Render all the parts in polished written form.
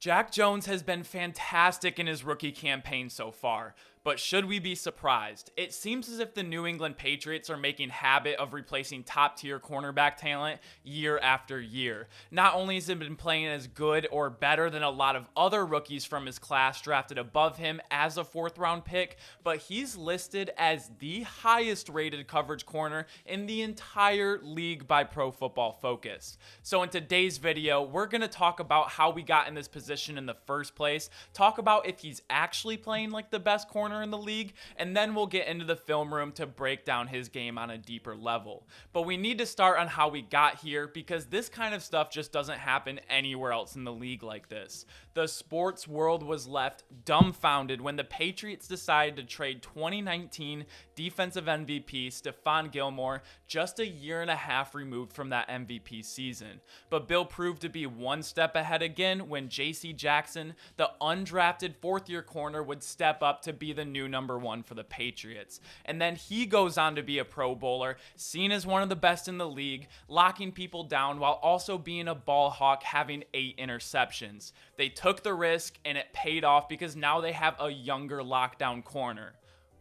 Jack Jones has been fantastic in his rookie campaign so far, but should we be surprised? It seems as if the New England Patriots are making habit of replacing top-tier cornerback talent year after year. Not only has he been playing as good or better than a lot of other rookies from his class drafted above him as a fourth-round pick, but he's listed as the highest-rated coverage corner in the entire league by Pro Football Focus. So in today's video, we're going to talk about how we got in this position in the first place, talk about if he's actually playing like the best corner in the league, and then we'll get into the film room to break down his game on a deeper level. But we need to start on how we got here, because this kind of stuff just doesn't happen anywhere else in the league like this. The sports world was left dumbfounded when the Patriots decided to trade 2019 defensive MVP Stephon Gilmore just a year and a half removed from that MVP season. But Bill proved to be one step ahead again when J.C. Jackson, the undrafted fourth-year corner, would step up to be the new number one for the Patriots. And then he goes on to be a Pro Bowler, seen as one of the best in the league, locking people down while also being a ball hawk, having 8 interceptions. They took the risk and it paid off because now they have a younger lockdown corner.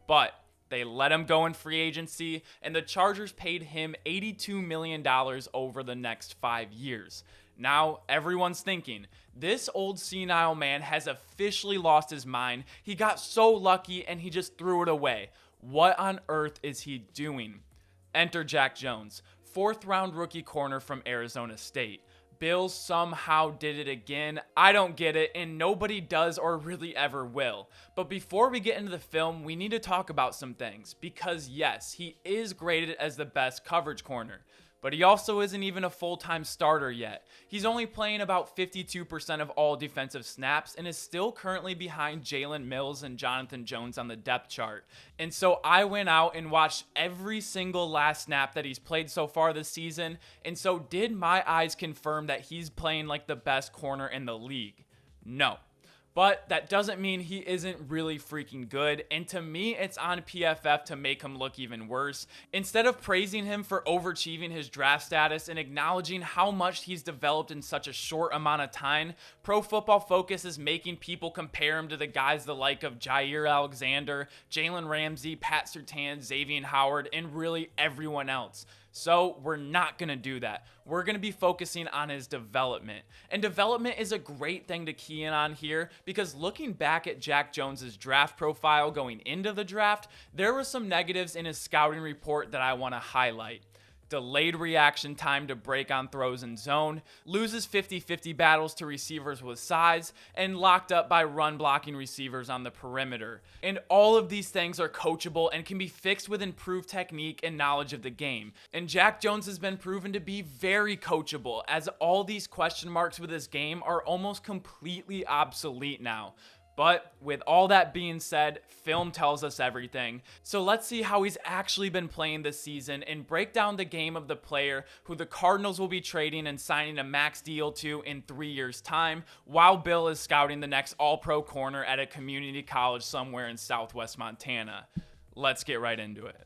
But they let him go in free agency, and the Chargers paid him $82 million over the next 5 years. Now, everyone's thinking, this old senile man has officially lost his mind. He got so lucky and he just threw it away. What on earth is he doing? Enter Jack Jones, 4th-round rookie corner from Arizona State. Bills somehow did it again. I don't get it, and nobody does or really ever will. But before we get into the film, we need to talk about some things, because yes, he is graded as the best coverage corner, but he also isn't even a full-time starter yet. He's only playing about 52% of all defensive snaps and is still currently behind Jalen Mills and Jonathan Jones on the depth chart. And so I went out and watched every single last snap that he's played so far this season, and so did my eyes confirm that he's playing like the best corner in the league? No. But that doesn't mean he isn't really freaking good, and to me, it's on PFF to make him look even worse. Instead of praising him for overachieving his draft status and acknowledging how much he's developed in such a short amount of time, Pro Football Focus is making people compare him to the guys the like of Jair Alexander, Jalen Ramsey, Pat Surtain, Xavier Howard, and really everyone else. So we're not going to do that. We're going to be focusing on his development. And development is a great thing to key in on here, because looking back at Jack Jones's draft profile going into the draft, there were some negatives in his scouting report that I want to highlight. Delayed reaction time to break on throws in zone, loses 50-50 battles to receivers with size, and locked up by run-blocking receivers on the perimeter. And all of these things are coachable and can be fixed with improved technique and knowledge of the game. And Jack Jones has been proven to be very coachable, as all these question marks with his game are almost completely obsolete now. But with all that being said, film tells us everything. So let's see how he's actually been playing this season and break down the game of the player who the Cardinals will be trading and signing a max deal to in 3 years' time, while Bill is scouting the next all-pro corner at a community college somewhere in Southwest Montana. Let's get right into it.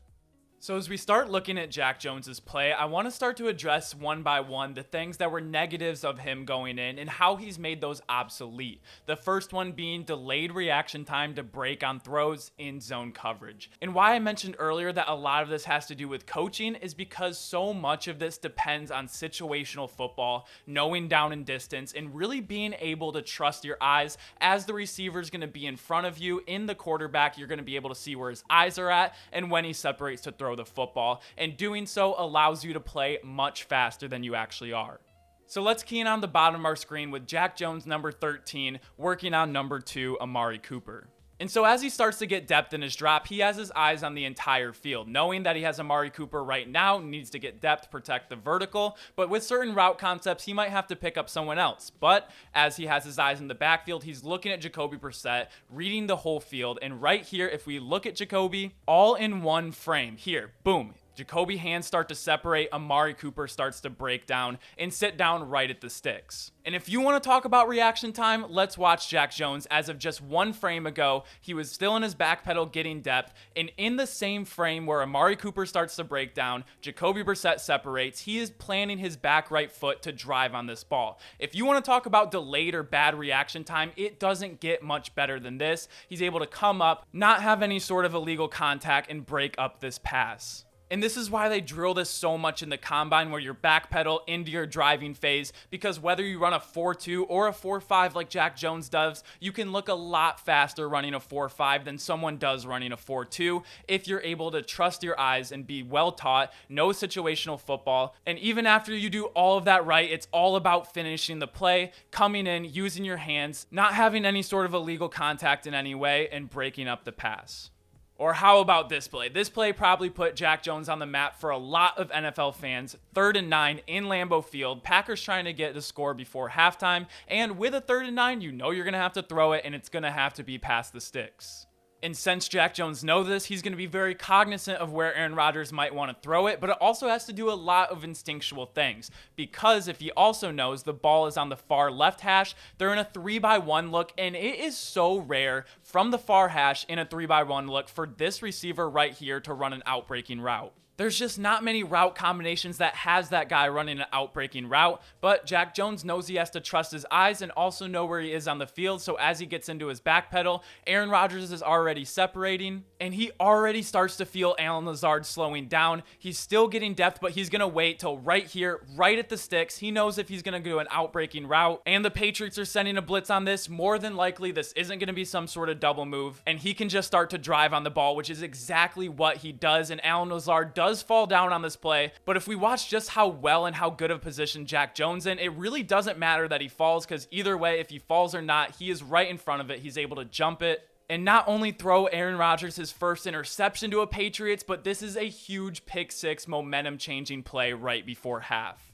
So as we start looking at Jack Jones's play, I want to start to address one by one the things that were negatives of him going in and how he's made those obsolete. The first one being delayed reaction time to break on throws in zone coverage. And why I mentioned earlier that a lot of this has to do with coaching is because so much of this depends on situational football, knowing down and distance, and really being able to trust your eyes as the receiver is going to be in front of you. In the quarterback, you're going to be able to see where his eyes are at and when he separates to throw the football, and doing so allows you to play much faster than you actually are. So let's key in on the bottom of our screen with Jack Jones, number 13, working on number 2, Amari Cooper. And so as he starts to get depth in his drop, he has his eyes on the entire field, knowing that he has Amari Cooper right now, needs to get depth, protect the vertical, but with certain route concepts, he might have to pick up someone else. But as he has his eyes in the backfield, he's looking at Jacoby Brissett, reading the whole field, and right here, if we look at Jacoby, all in one frame, here, boom, Jacoby hands start to separate, Amari Cooper starts to break down and sit down right at the sticks. And if you want to talk about reaction time, let's watch Jack Jones. As of just one frame ago, he was still in his back pedal getting depth, and in the same frame where Amari Cooper starts to break down, Jacoby Brissett separates, he is planting his back right foot to drive on this ball. If you want to talk about delayed or bad reaction time, it doesn't get much better than this. He's able to come up, not have any sort of illegal contact, and break up this pass. And this is why they drill this so much in the combine, where you backpedal into your driving phase, because whether you run a 4.2 or a 4.5 like Jack Jones does, you can look a lot faster running a 4.5 than someone does running a 4.2 if you're able to trust your eyes and be well taught, know situational football. And even after you do all of that right, it's all about finishing the play, coming in, using your hands, not having any sort of illegal contact in any way, and breaking up the pass. Or how about this play? This play probably put Jack Jones on the map for a lot of NFL fans. 3rd and 9 in Lambeau Field. Packers trying to get the score before halftime. And with a 3rd and 9, you know you're going to have to throw it, and it's going to have to be past the sticks. And since Jack Jones knows this, he's going to be very cognizant of where Aaron Rodgers might want to throw it, but it also has to do a lot of instinctual things. Because if he also knows the ball is on the far left hash, they're in a 3-by-1 look, and it is so rare from the far hash in a 3-by-1 look for this receiver right here to run an outbreaking route. There's just not many route combinations that has that guy running an outbreaking route, but Jack Jones knows he has to trust his eyes and also know where he is on the field, so as he gets into his back pedal, Aaron Rodgers is already separating, and he already starts to feel Allen Lazard slowing down. He's still getting depth, but he's going to wait till right here, right at the sticks. He knows if he's going to do an outbreaking route, and the Patriots are sending a blitz on this. More than likely, this isn't going to be some sort of double move, and he can just start to drive on the ball, which is exactly what he does, and Allen Lazard does fall down on this play, but if we watch just how well and how good of position Jack Jones in, it really doesn't matter that he falls, because either way, if he falls or not, he is right in front of it. He's able to jump it and not only throw Aaron Rodgers his first interception to a Patriots, but this is a huge pick six momentum changing play right before half.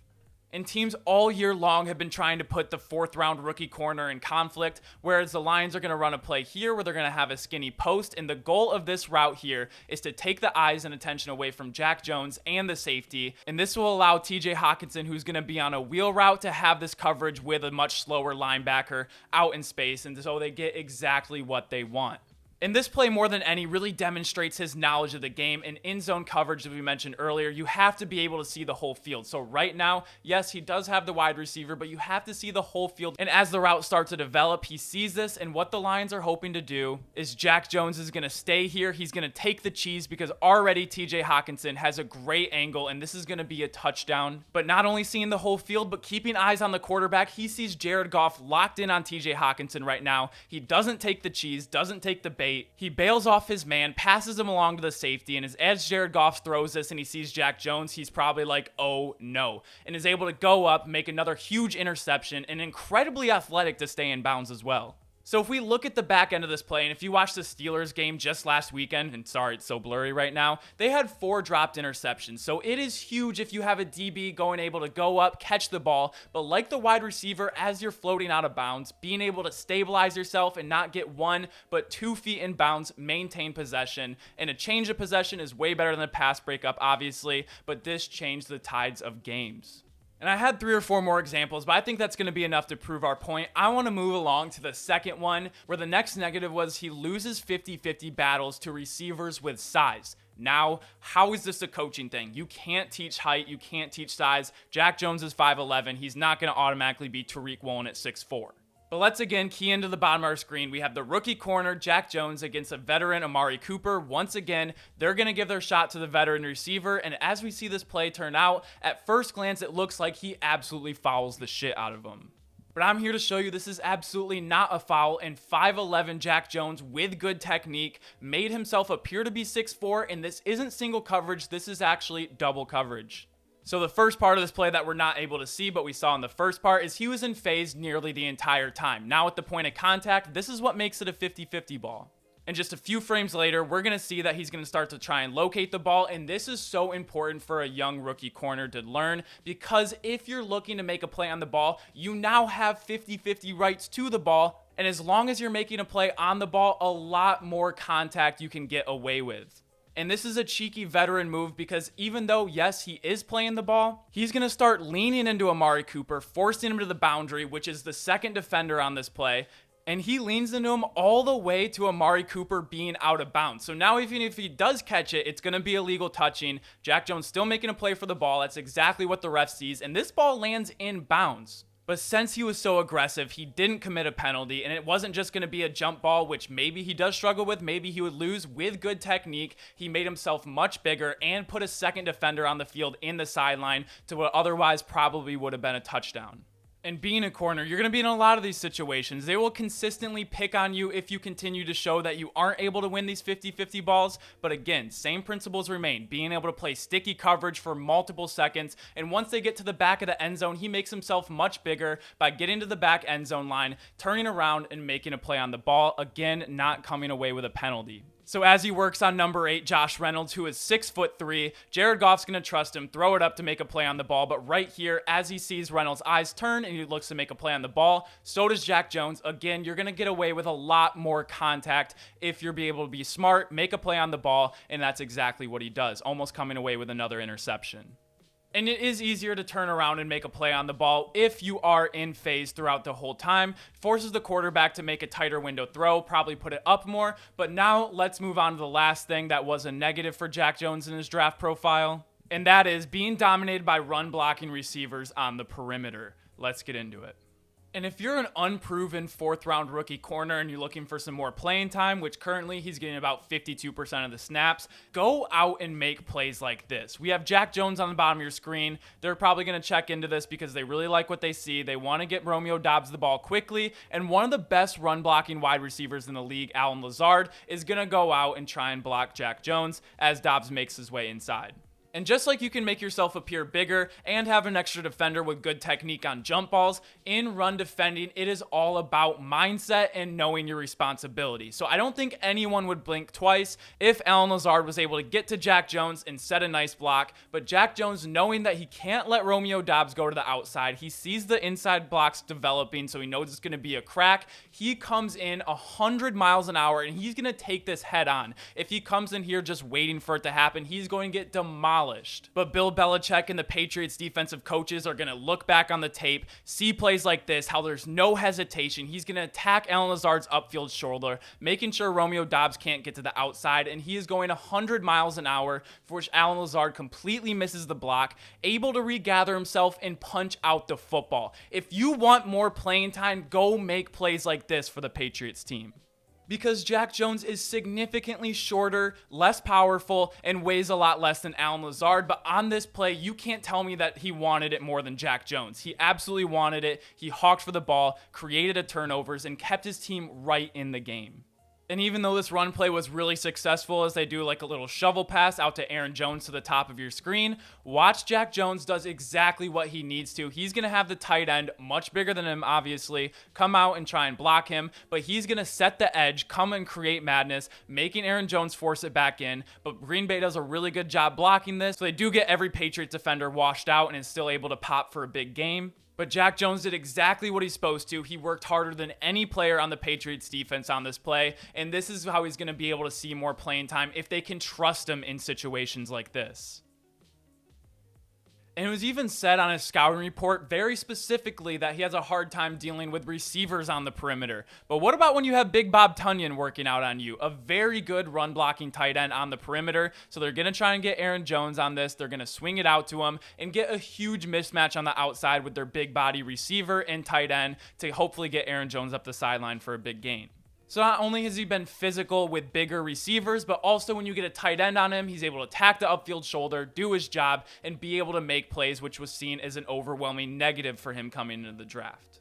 And teams all year long have been trying to put the 4th round rookie corner in conflict, whereas the Lions are going to run a play here where they're going to have a skinny post, and the goal of this route here is to take the eyes and attention away from Jack Jones and the safety, and this will allow TJ Hockenson, who's going to be on a wheel route, to have this coverage with a much slower linebacker out in space, and so they get exactly what they want. And this play, more than any, really demonstrates his knowledge of the game. And in-zone coverage, as we mentioned earlier, you have to be able to see the whole field. So right now, yes, he does have the wide receiver, but you have to see the whole field. And as the route starts to develop, he sees this, and what the Lions are hoping to do is Jack Jones is going to stay here. He's going to take the cheese, because already TJ Hockenson has a great angle, and this is going to be a touchdown. But not only seeing the whole field, but keeping eyes on the quarterback, he sees Jared Goff locked in on TJ Hockenson right now. He doesn't take the cheese, doesn't take the bait. He bails off his man, passes him along to the safety, and as Jared Goff throws this and he sees Jack Jones, he's probably like, oh no, and is able to go up, make another huge interception, and incredibly athletic to stay in bounds as well. So if we look at the back end of this play, and if you watch the Steelers game just last weekend, and sorry, it's so blurry right now, they had 4 dropped interceptions. So it is huge if you have a DB able to go up, catch the ball, but like the wide receiver, as you're floating out of bounds, being able to stabilize yourself and not get 1 but 2 feet in bounds, maintain possession. And a change of possession is way better than a pass breakup, obviously, but this changed the tides of games. And I had 3 or 4 more examples, but I think that's going to be enough to prove our point. I want to move along to the second one, where the next negative was he loses 50-50 battles to receivers with size. Now, how is this a coaching thing? You can't teach height. You can't teach size. Jack Jones is 5'11". He's not going to automatically be Tariq Woolen at 6'4". But let's again key into the bottom of our screen. We have the rookie corner, Jack Jones, against a veteran, Amari Cooper. Once again, they're going to give their shot to the veteran receiver. And as we see this play turn out, at first glance, it looks like he absolutely fouls the shit out of him. But I'm here to show you this is absolutely not a foul, and 5'11" Jack Jones, with good technique, made himself appear to be 6'4", and this isn't single coverage, this is actually double coverage. So the first part of this play that we're not able to see, but we saw in the first part, is he was in phase nearly the entire time. Now at the point of contact, this is what makes it a 50-50 ball. And just a few frames later, we're going to see that he's going to start to try and locate the ball, and this is so important for a young rookie corner to learn, because if you're looking to make a play on the ball, you now have 50-50 rights to the ball, and as long as you're making a play on the ball, a lot more contact you can get away with. And this is a cheeky veteran move because even though, yes, he is playing the ball, he's going to start leaning into Amari Cooper, forcing him to the boundary, which is the second defender on this play. And he leans into him all the way to Amari Cooper being out of bounds. So now even if he does catch it, it's going to be illegal touching. Jack Jones still making a play for the ball. That's exactly what the ref sees. And this ball lands in bounds. But since he was so aggressive, he didn't commit a penalty, and it wasn't just going to be a jump ball, which maybe he does struggle with, maybe he would lose. With good technique, he made himself much bigger and put a second defender on the field in the sideline to what otherwise probably would have been a touchdown. And being a corner, you're going to be in a lot of these situations. They will consistently pick on you if you continue to show that you aren't able to win these 50-50 balls. But again, same principles remain. Being able to play sticky coverage for multiple seconds. And once they get to the back of the end zone, he makes himself much bigger by getting to the back end zone line, turning around and making a play on the ball. Again, not coming away with a penalty. So as he works on number 8, Josh Reynolds, who is 6'3", Jared Goff's going to trust him, throw it up to make a play on the ball. But right here, as he sees Reynolds' eyes turn and he looks to make a play on the ball, so does Jack Jones. Again, you're going to get away with a lot more contact if you're able to be smart, make a play on the ball, and that's exactly what he does, almost coming away with another interception. And it is easier to turn around and make a play on the ball if you are in phase throughout the whole time. Forces the quarterback to make a tighter window throw, probably put it up more. But now let's move on to the last thing that was a negative for Jack Jones in his draft profile. And that is being dominated by run blocking receivers on the perimeter. Let's get into it. And if you're an unproven 4th-round rookie corner and you're looking for some more playing time, which currently he's getting about 52% of the snaps, go out and make plays like this. We have Jack Jones on the bottom of your screen. They're probably going to check into this because they really like what they see. They want to get Romeo Doubs the ball quickly. And one of the best run-blocking wide receivers in the league, Allen Lazard, is going to go out and try and block Jack Jones as Doubs makes his way inside. And just like you can make yourself appear bigger and have an extra defender with good technique on jump balls, in run defending, it is all about mindset and knowing your responsibility. So I don't think anyone would blink twice if Allen Lazard was able to get to Jack Jones and set a nice block. But Jack Jones, knowing that he can't let Romeo Doubs go to the outside, he sees the inside blocks developing, so he knows it's going to be a crack. He comes in 100 miles an hour, and he's going to take this head on. If he comes in here just waiting for it to happen, he's going to get demolished. But Bill Belichick and the Patriots defensive coaches are going to look back on the tape, see plays like this, how there's no hesitation. He's going to attack Allen Lazard's upfield shoulder, making sure Romeo Doubs can't get to the outside, and he is going 100 miles an hour, for which Allen Lazard completely misses the block, able to regather himself and punch out the football. If you want more playing time, go make plays like this for the Patriots team. Because Jack Jones is significantly shorter, less powerful, and weighs a lot less than Allen Lazard. But on this play, you can't tell me that he wanted it more than Jack Jones. He absolutely wanted it. He hawked for the ball, created a turnovers, and kept his team right in the game. And even though this run play was really successful, as they do like a little shovel pass out to Aaron Jones to the top of your screen, watch Jack Jones does exactly what he needs to. He's going to have the tight end, much bigger than him obviously, come out and try and block him, but he's going to set the edge, come and create madness, making Aaron Jones force it back in. But Green Bay does a really good job blocking this, so they do get every Patriots defender washed out and is still able to pop for a big game. But Jack Jones did exactly what he's supposed to. He worked harder than any player on the Patriots defense on this play, and this is how he's going to be able to see more playing time if they can trust him in situations like this. And it was even said on his scouting report very specifically that he has a hard time dealing with receivers on the perimeter. But what about when you have Big Bob Tonyan working out on you? A very good run blocking tight end on the perimeter. So they're going to try and get Aaron Jones on this. They're going to swing it out to him and get a huge mismatch on the outside with their big body receiver and tight end to hopefully get Aaron Jones up the sideline for a big gain. So not only has he been physical with bigger receivers, but also when you get a tight end on him, he's able to attack the upfield shoulder, do his job, and be able to make plays, which was seen as an overwhelming negative for him coming into the draft.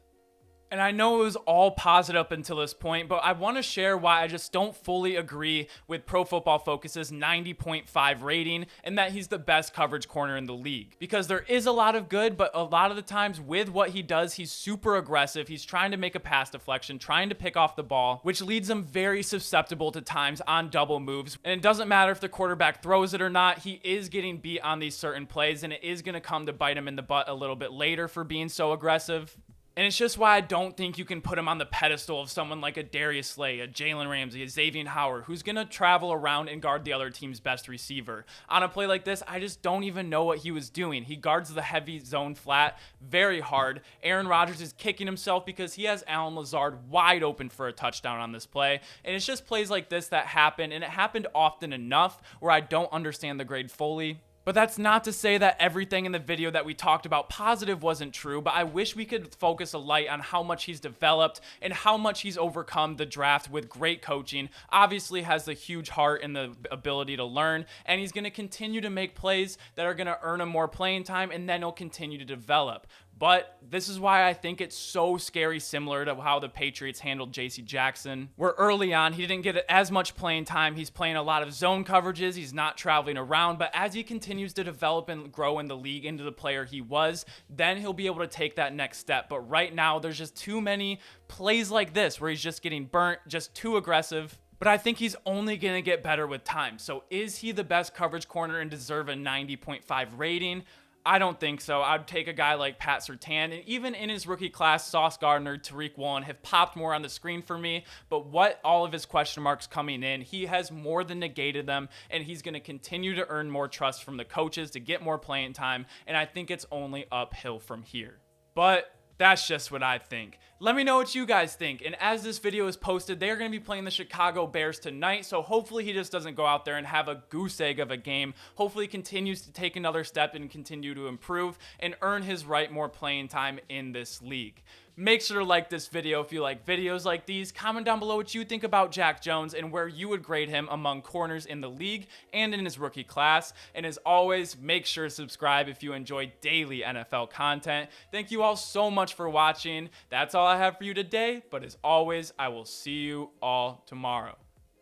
And I know it was all positive up until this point, but I want to share why I just don't fully agree with Pro Football Focus's 90.5 rating and that he's the best coverage corner in the league. Because there is a lot of good, but a lot of the times with what he does, he's super aggressive. He's trying to make a pass deflection, trying to pick off the ball, which leads him very susceptible to times on double moves. And it doesn't matter if the quarterback throws it or not, he is getting beat on these certain plays, and it is going to come to bite him in the butt a little bit later for being so aggressive. And it's just why I don't think you can put him on the pedestal of someone like a Darius Slay, a Jalen Ramsey, a Xavier Howard, who's going to travel around and guard the other team's best receiver. On a play like this, I just don't even know what he was doing. He guards the heavy zone flat very hard. Aaron Rodgers is kicking himself because he has Allen Lazard wide open for a touchdown on this play. And it's just plays like this that happen, and it happened often enough where I don't understand the grade fully. But that's not to say that everything in the video that we talked about positive wasn't true, but I wish we could focus a light on how much he's developed and how much he's overcome the draft with great coaching. Obviously has the huge heart and the ability to learn, and he's going to continue to make plays that are going to earn him more playing time, and then he'll continue to develop. But this is why I think it's so scary, similar to how the Patriots handled J.C. Jackson, where early on he didn't get as much playing time. He's playing a lot of zone coverages. He's not traveling around. But as he continues to develop and grow in the league into the player he was, then he'll be able to take that next step. But right now, there's just too many plays like this where he's just getting burnt, just too aggressive. But I think he's only going to get better with time. So is he the best coverage corner and deserve a 90.5 rating? I don't think so. I'd take a guy like Pat Surtain, and even in his rookie class, Sauce Gardner, Tariq Woolen have popped more on the screen for me, but what all of his question marks coming in, he has more than negated them, and he's going to continue to earn more trust from the coaches to get more playing time, and I think it's only uphill from here. But that's just what I think. Let me know what you guys think. And as this video is posted, they're going to be playing the Chicago Bears tonight. So hopefully he just doesn't go out there and have a goose egg of a game. Hopefully he continues to take another step and continue to improve and earn his right more playing time in this league. Make sure to like this video if you like videos like these. Comment down below what you think about Jack Jones and where you would grade him among corners in the league and in his rookie class. And as always, make sure to subscribe if you enjoy daily NFL content. Thank you all so much for watching. That's all I have for you today. But as always, I will see you all tomorrow.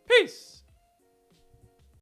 Peace.